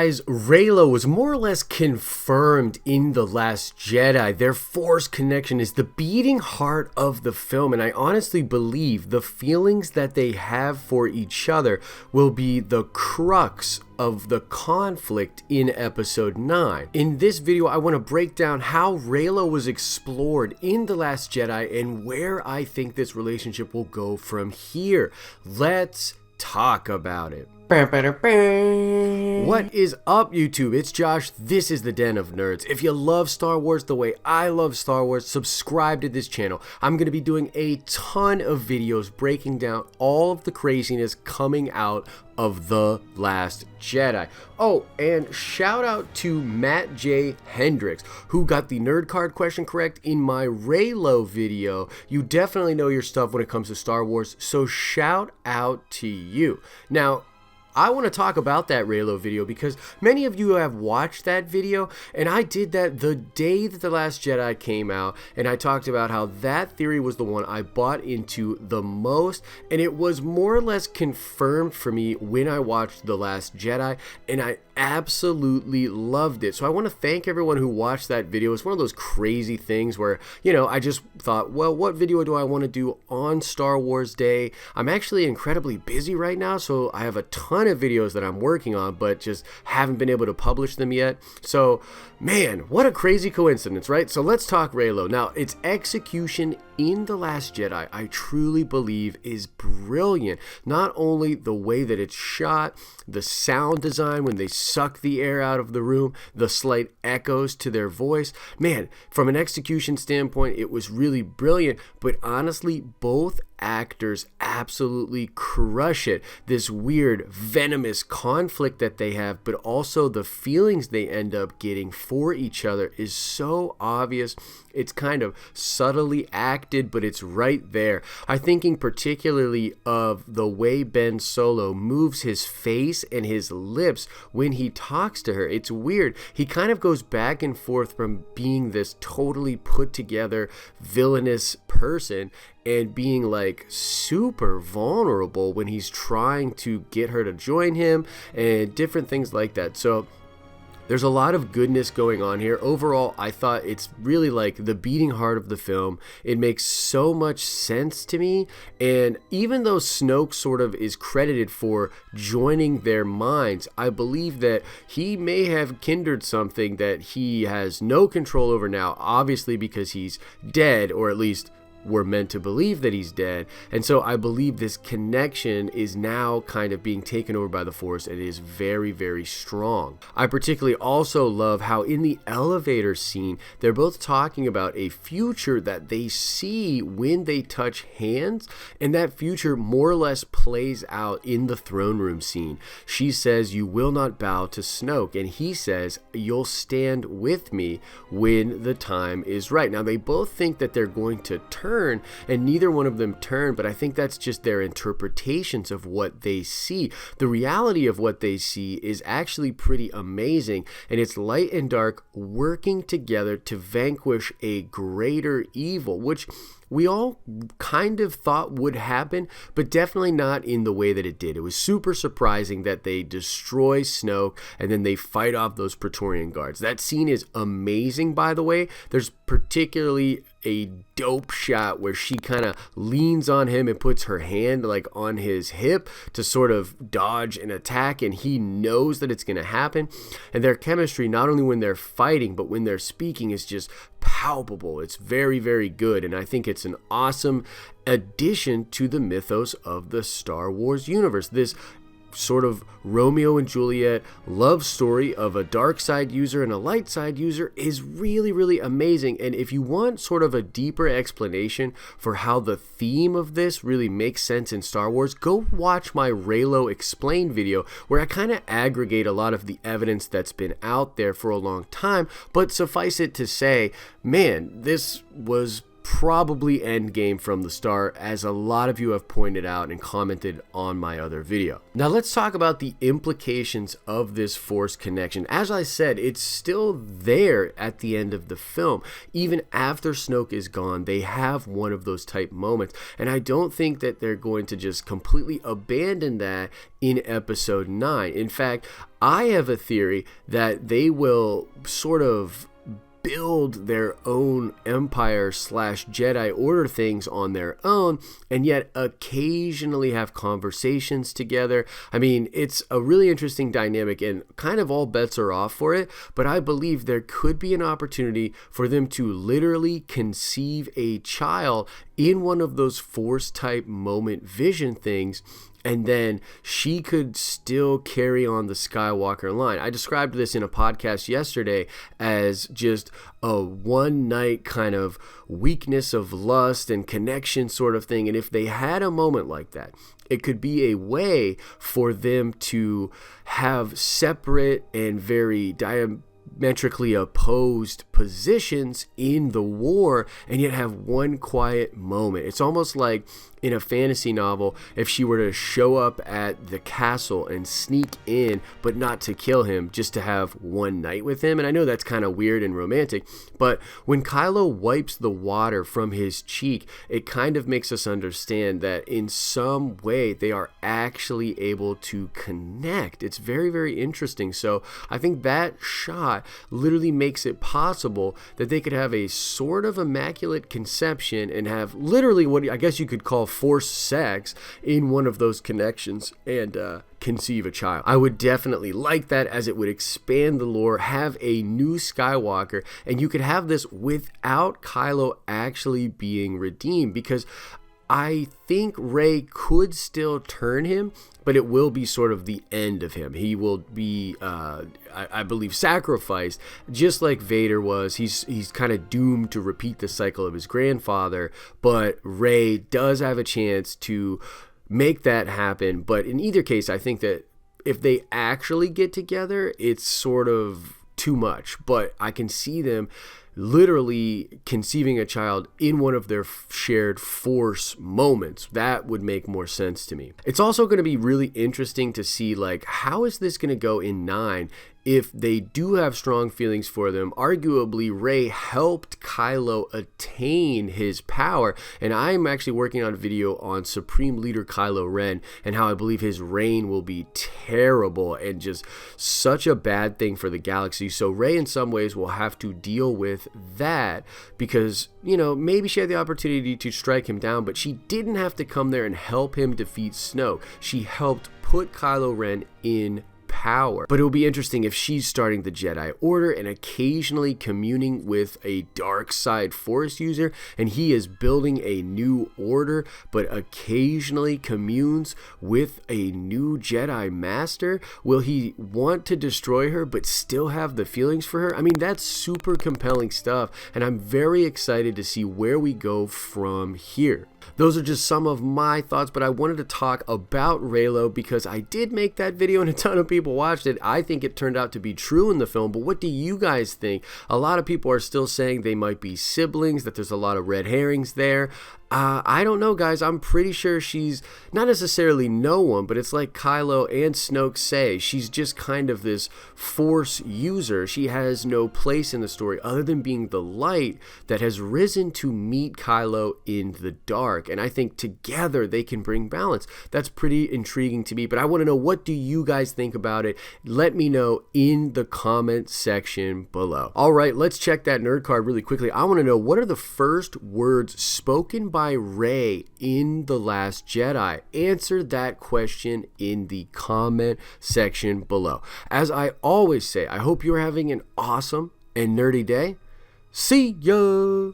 Guys, Reylo was more or less confirmed in The Last Jedi. Their Force connection is the beating heart of the film, and I honestly believe the feelings that they have for each other will be the crux of the conflict in episode 9. In this video, I want to break down how Reylo was explored in The Last Jedi and where I think this relationship will go from here. Let's talk about it. What is up, YouTube? It's Josh. This is the Den of Nerds. If you love Star Wars the way I love Star Wars, subscribe to this channel. I'm going to be doing a ton of videos breaking down all of the craziness coming out of The Last Jedi. Oh, and shout out to Matt J. Hendricks, who got the nerd card question correct in my Reylo video. You definitely know your stuff when it comes to Star Wars, so shout out to you. Now, I want to talk about that Reylo video because many of you have watched that video, and I did that the day that The Last Jedi came out, and I talked about how that theory was the one I bought into the most, and it was more or less confirmed for me when I watched The Last Jedi, and I absolutely loved it. So I want to thank everyone who watched that video. It's one of those crazy things where, you know, I just thought, well, what video do I want to do on Star Wars Day? I'm actually incredibly busy right now, so I have a ton of videos that I'm working on, but just haven't been able to publish them yet. So, man, what a crazy coincidence, right? So let's talk Reylo. Now, its execution in The Last Jedi, I truly believe, is brilliant. Not only the way that it's shot, the sound design when they suck the air out of the room, the slight echoes to their voice. Man, from an execution standpoint, it was really brilliant, but honestly, both actors absolutely crush it. This weird, venomous conflict that they have, but also the feelings they end up getting for each other is so obvious. It's kind of subtly acted, but it's right there. I'm thinking particularly of the way Ben Solo moves his face and his lips when he talks to her. It's weird. He kind of goes back and forth from being this totally put together villainous person and being like super vulnerable when he's trying to get her to join him and different things like that. So there's a lot of goodness going on here. Overall, I thought it's really like the beating heart of the film. It makes so much sense to me. And even though Snoke sort of is credited for joining their minds, I believe that he may have kindled something that he has no control over now, obviously because he's dead, or at least we're meant to believe that he's dead. And so I believe this connection is now kind of being taken over by the Force and is very, very strong. I particularly also love how in the elevator scene, they're both talking about a future that they see when they touch hands, and that future more or less plays out in the throne room scene. She says, "You will not bow to Snoke," and he says, "You'll stand with me when the time is right." Now, they both think that they're going to turn, and neither one of them turn, but I think that's just their interpretations of what they see. The reality of what they see is actually pretty amazing, and it's light and dark working together to vanquish a greater evil, which we all kind of thought would happen, but definitely not in the way that it did. It was super surprising that they destroy Snoke and then they fight off those Praetorian guards. That scene is amazing, by the way. There's particularly a dope shot where she kind of leans on him and puts her hand like on his hip to sort of dodge an attack, and he knows that it's going to happen. And their chemistry, not only when they're fighting, but when they're speaking, is just palpable. It's very, very good, and I think it's an awesome addition to the mythos of the Star Wars universe. This sort of Romeo and Juliet love story of a dark side user and a light side user is really, really amazing. And if you want sort of a deeper explanation for how the theme of this really makes sense in Star Wars, go watch my Reylo Explained video where I kind of aggregate a lot of the evidence that's been out there for a long time. But suffice it to say, man, this was probably endgame from the start, as a lot of you have pointed out and commented on my other video. Now let's talk about the implications of this Force connection. As I said, it's still there at the end of the film. Even after Snoke is gone, they have one of those type moments, and I don't think that they're going to just completely abandon that in episode 9. In fact, I have a theory that they will sort of build their own Empire / Jedi Order things on their own, and yet occasionally have conversations together. I mean, it's a really interesting dynamic, and kind of all bets are off for it, but I believe there could be an opportunity for them to literally conceive a child in one of those Force type moment vision things, and then she could still carry on the Skywalker line. I described this in a podcast yesterday as just a one night kind of weakness of lust and connection sort of thing. And if they had a moment like that, it could be a way for them to have separate and very diametrically opposed positions in the war, and yet have one quiet moment. It's almost like in a fantasy novel, if she were to show up at the castle and sneak in, but not to kill him, just to have one night with him. And I know that's kind of weird and romantic, but when Kylo wipes the water from his cheek, it kind of makes us understand that in some way they are actually able to connect. It's very, very interesting. So I think that shot literally makes it possible that they could have a sort of immaculate conception and have literally what I guess you could call Force sex in one of those connections and conceive a child. I would definitely like that, as it would expand the lore, have a new Skywalker, and you could have this without Kylo actually being redeemed, because I think Rey could still turn him, but it will be sort of the end of him. He will be, I believe, sacrificed, just like Vader was. He's kind of doomed to repeat the cycle of his grandfather, but Rey does have a chance to make that happen. But in either case, I think that if they actually get together, it's sort of too much. But I can see them literally conceiving a child in one of their shared Force moments. That would make more sense to me. It's also going to be really interesting to see, like, how is this going to go in 9 if they do have strong feelings for them. Arguably, Rey helped Kylo attain his power, and I'm actually working on a video on Supreme Leader Kylo Ren and how I believe his reign will be terrible and just such a bad thing for the galaxy. So Rey in some ways will have to deal with that, because, you know, maybe she had the opportunity to strike him down, but she didn't have to come there and help him defeat Snoke. She helped put Kylo Ren in power. But it will be interesting if she's starting the Jedi Order and occasionally communing with a dark side Force user, and he is building a new order but occasionally communes with a new Jedi Master. Will he want to destroy her but still have the feelings for her? I mean, that's super compelling stuff, and I'm very excited to see where we go from here. Those are just some of my thoughts, but I wanted to talk about Reylo because I did make that video and a ton of people watched it. I think it turned out to be true in the film, but what do you guys think? A lot of people are still saying they might be siblings, that there's a lot of red herrings there. I don't know, guys. I'm pretty sure she's not necessarily no one, but it's like Kylo and Snoke say. She's just kind of this Force user. She has no place in the story other than being the light that has risen to meet Kylo in the dark. And I think together they can bring balance. That's pretty intriguing to me, but I want to know, what do you guys think about it? Let me know in the comment section below. All right, let's check that nerd card really quickly. I want to know, what are the first words spoken by Rey in The Last Jedi? Answer that question in the comment section below. As I always say, I hope you're having an awesome and nerdy day. See ya!